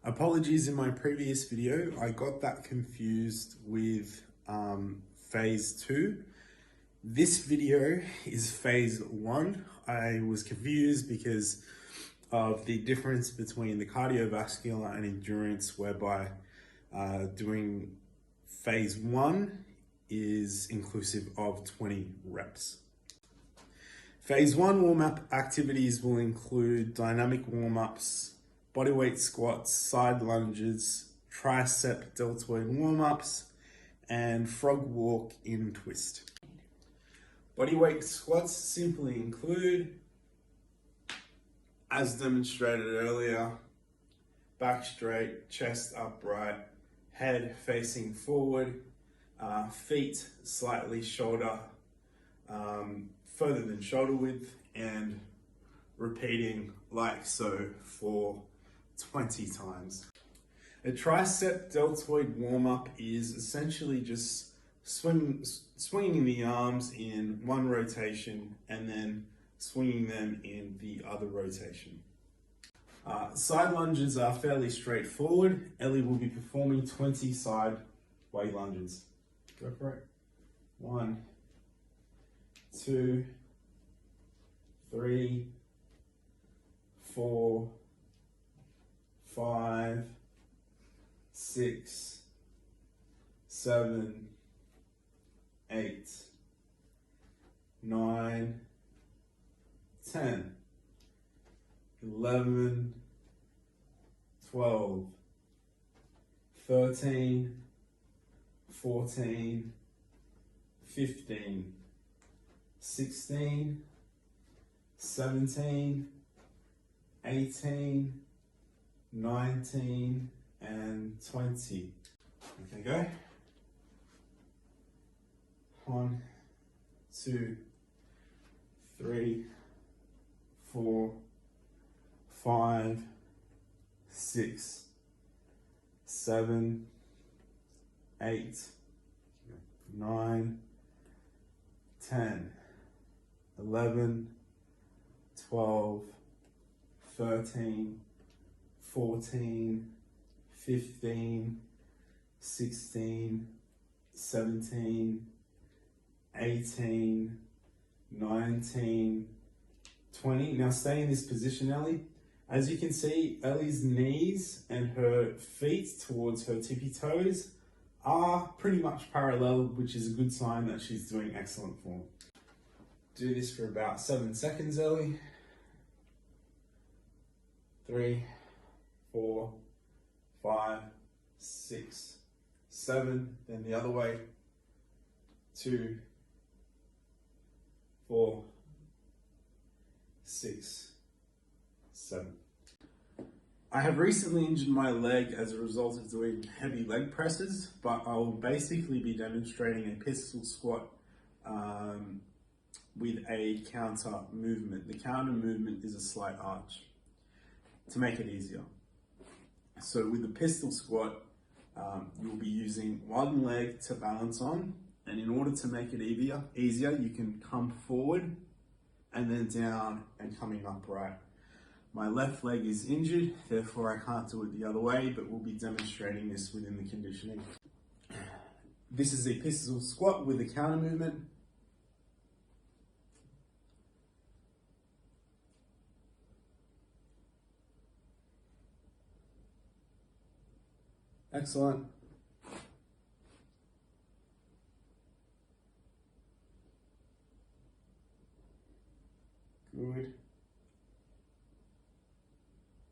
Apologies, in my previous video, I got that confused with phase 2. This video is phase 1. I was confused because of the difference between the cardiovascular and endurance, whereby doing phase 1 is inclusive of 20 reps. Phase 1 warm-up activities will include dynamic warm-ups, bodyweight squats, side lunges, tricep deltoid warm-ups, and frog walk in twist. Bodyweight squats simply include, as demonstrated earlier, back straight, chest upright, head facing forward, feet slightly further than shoulder width, and repeating like so for 20 times. A tricep deltoid warm-up is essentially just swinging the arms in one rotation and then swinging them in the other rotation. Side lunges are fairly straightforward. Ellie will be performing 20 side way lunges. Go for it. 1, 2, 3, 4, 5, 6, 7, 8, 9, 10, 11, 12, 13, 14, 15, 16, 17, 18, 19, and 20. Okay, go. 1, 2, 3, 4, 5, 6, 7, 8, 9, 10, 11, 12, 13, 14, 15, 16, 17, 18, 19, 20. Now stay in this position, Ellie. As you can see, Ellie's knees and her feet towards her tippy toes are pretty much parallel, which is a good sign that she's doing excellent form. Do this for about 7 seconds, Ellie. 3, 4, 5, 6, 7, then the other way. 2, 4, 6, 7. I have recently injured my leg as a result of doing heavy leg presses, but I will basically be demonstrating a pistol squat with a counter movement. The counter movement is a slight arch to make it easier. So with the pistol squat, you'll be using one leg to balance on, and in order to make it easier, you can come forward and then down and coming upright. My left leg is injured, therefore I can't do it the other way, but we'll be demonstrating this within the conditioning. This is a pistol squat with a counter movement. Excellent. Good.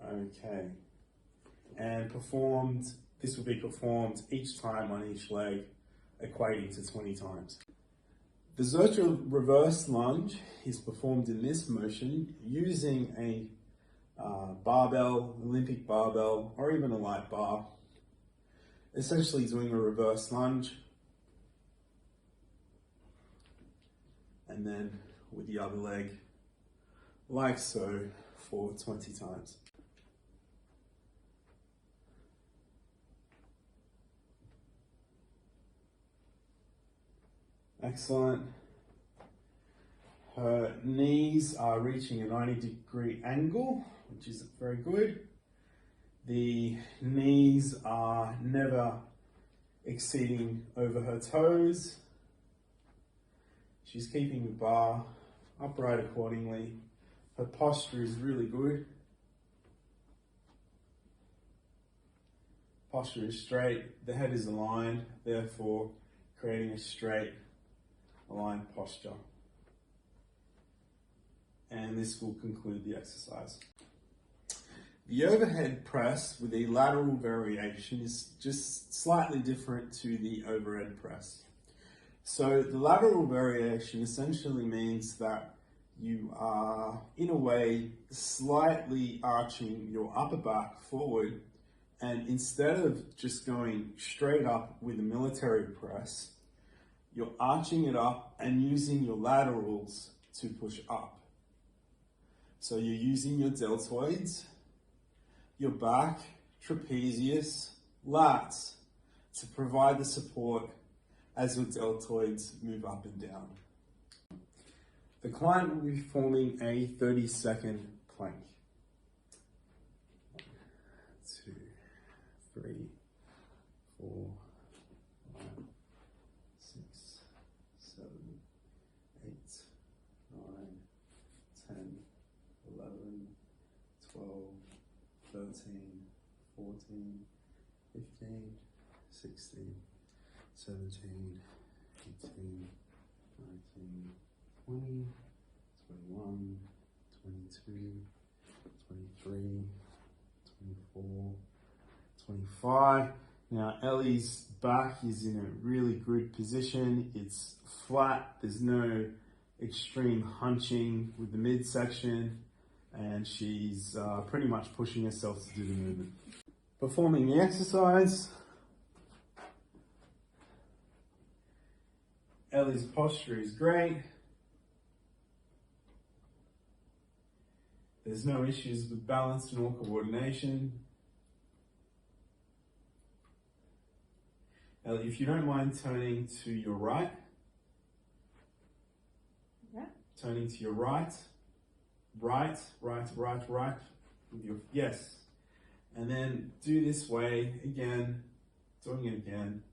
Okay. And this will be performed each time on each leg, equating to 20 times. The Zercher reverse lunge is performed in this motion using a barbell, Olympic barbell, or even a light bar. Essentially doing a reverse lunge, and then with the other leg, like so, for 20 times. Excellent. Her knees are reaching a 90-degree angle, which is very good. The knees are never exceeding over her toes. She's keeping the bar upright accordingly. Her posture is really good. Posture is straight, the head is aligned, therefore creating a straight, aligned posture. And this will conclude the exercise. The overhead press with a lateral variation is just slightly different to the overhead press. So the lateral variation essentially means that you are, in a way, slightly arching your upper back forward, and instead of just going straight up with a military press, you're arching it up and using your laterals to push up. So you're using your deltoids, your back, trapezius, lats to provide the support as your deltoids move up and down. The client will be performing a 30-second plank. 1, 2, 3, 4, 5, 6, 7, 8, 9, 10, 11, 12, 13, 14, 15, 16, 17, 18, 19, 20, 21, 22, 23, 24, 25. Now Ellie's back is in a really good position. It's flat, there's no extreme hunching with the midsection, and she's pretty much pushing herself to do the movement. Performing the exercise. Ellie's posture is great. There's no issues with balance nor coordination. Ellie, if you don't mind turning to your right. Yeah. Turning to your right. Right. With your, yes. And then do this way again, doing it again.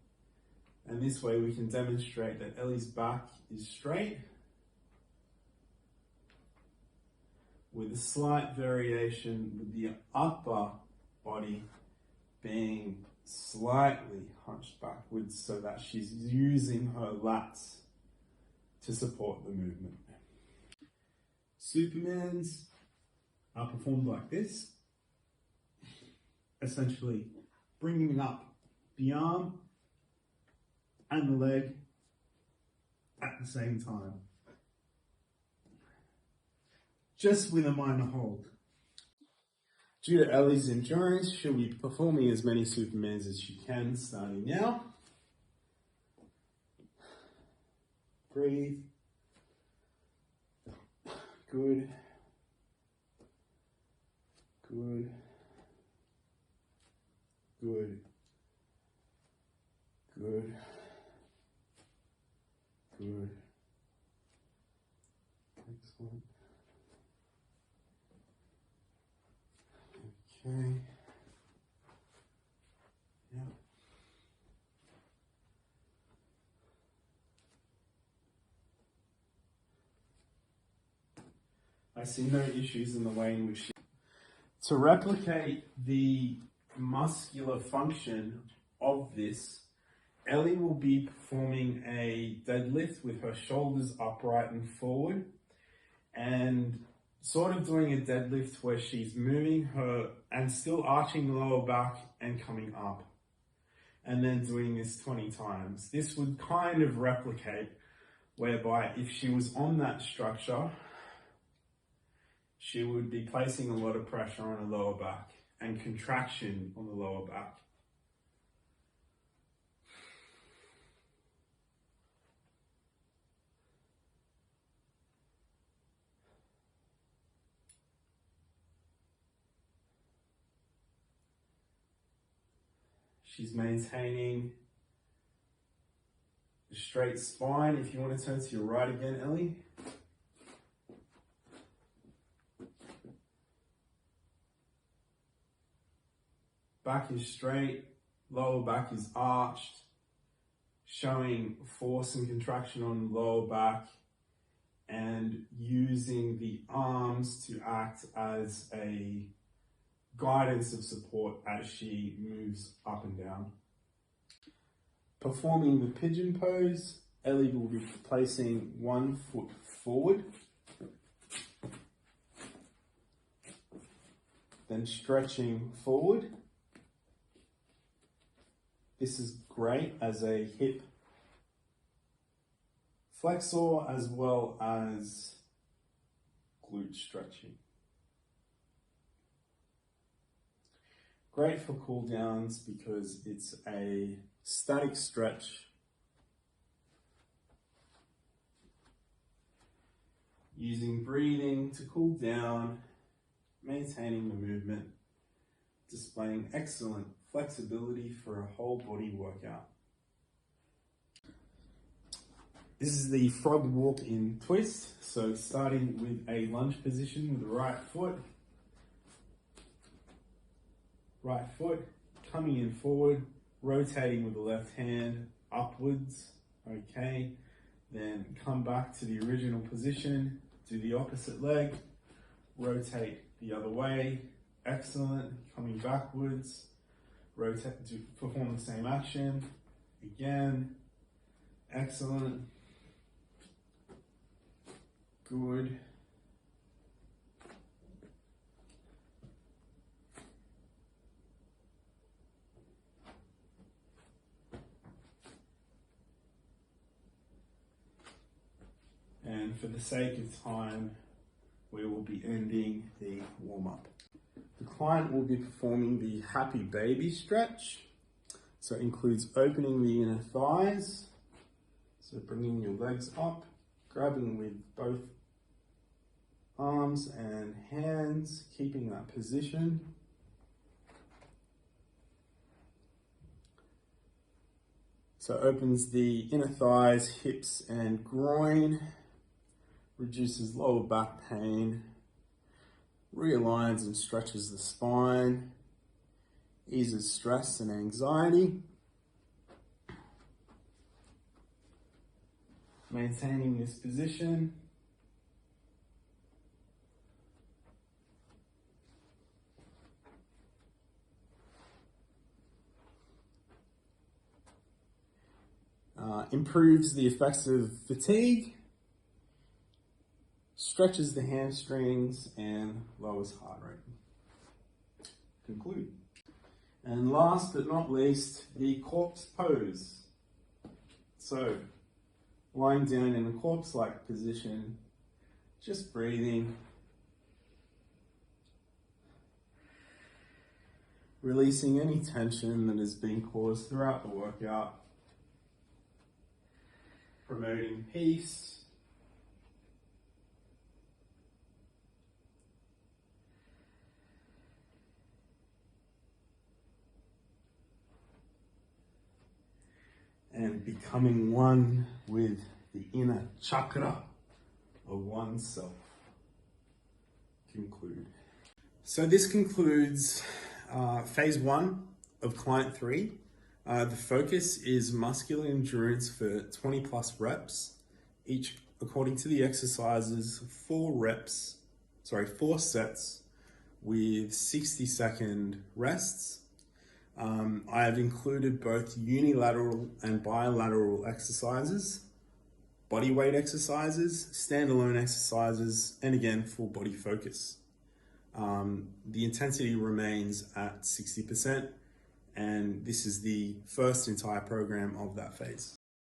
And this way we can demonstrate that Ellie's back is straight with a slight variation with the upper body being slightly hunched backwards so that she's using her lats to support the movement. Supermans are performed like this, essentially bringing up the arm and the leg at the same time, just with a minor hold. Due to Ellie's endurance, she'll be performing as many Supermans as she can, starting now. Breathe. Good. Good. Good. Good. Good. Excellent. Okay. Yeah. I see no issues in the way in which to replicate the muscular function of this, Ellie will be performing a deadlift with her shoulders upright and forward, and sort of doing a deadlift where she's moving her and still arching the lower back and coming up, and then doing this 20 times. This would kind of replicate whereby if she was on that structure, she would be placing a lot of pressure on her lower back and contraction on the lower back. She's maintaining a straight spine. If you want to turn to your right again, Ellie. back is straight, lower back is arched, showing force and contraction on lower back, and using the arms to act as a guidance of support as she moves up and down. Performing the pigeon pose, Ellie will be placing 1 foot forward, then stretching forward. This is great as a hip flexor as well as glute stretching. Great for cool downs because it's a static stretch using breathing to cool down, maintaining the movement, displaying excellent flexibility for a whole body workout. This is the frog walk in twist. So starting with a lunge position with the right foot, coming in forward, rotating with the left hand upwards, okay. Then come back to the original position, do the opposite leg, rotate the other way, excellent, coming backwards, rotate to perform the same action, again, excellent, good. And for the sake of time, we will be ending the warm-up. The client will be performing the happy baby stretch. So it includes opening the inner thighs. So bringing your legs up, grabbing with both arms and hands, keeping that position. So opens the inner thighs, hips and groin. Reduces lower back pain, realigns and stretches the spine, eases stress and anxiety. Maintaining this position. Improves the effects of fatigue, stretches the hamstrings and lowers heart rate. Conclude. And last but not least, the corpse pose. So, lying down in a corpse-like position, just breathing, releasing any tension that has been caused throughout the workout, promoting peace, and becoming one with the inner chakra of oneself. Conclude. So this concludes phase 1 of client 3. The focus is muscular endurance for 20 plus reps, each according to the exercises, 4 sets with 60-second rests. I have included both unilateral and bilateral exercises, body weight exercises, standalone exercises, and again, full body focus. The intensity remains at 60%, and this is the first entire program of that phase.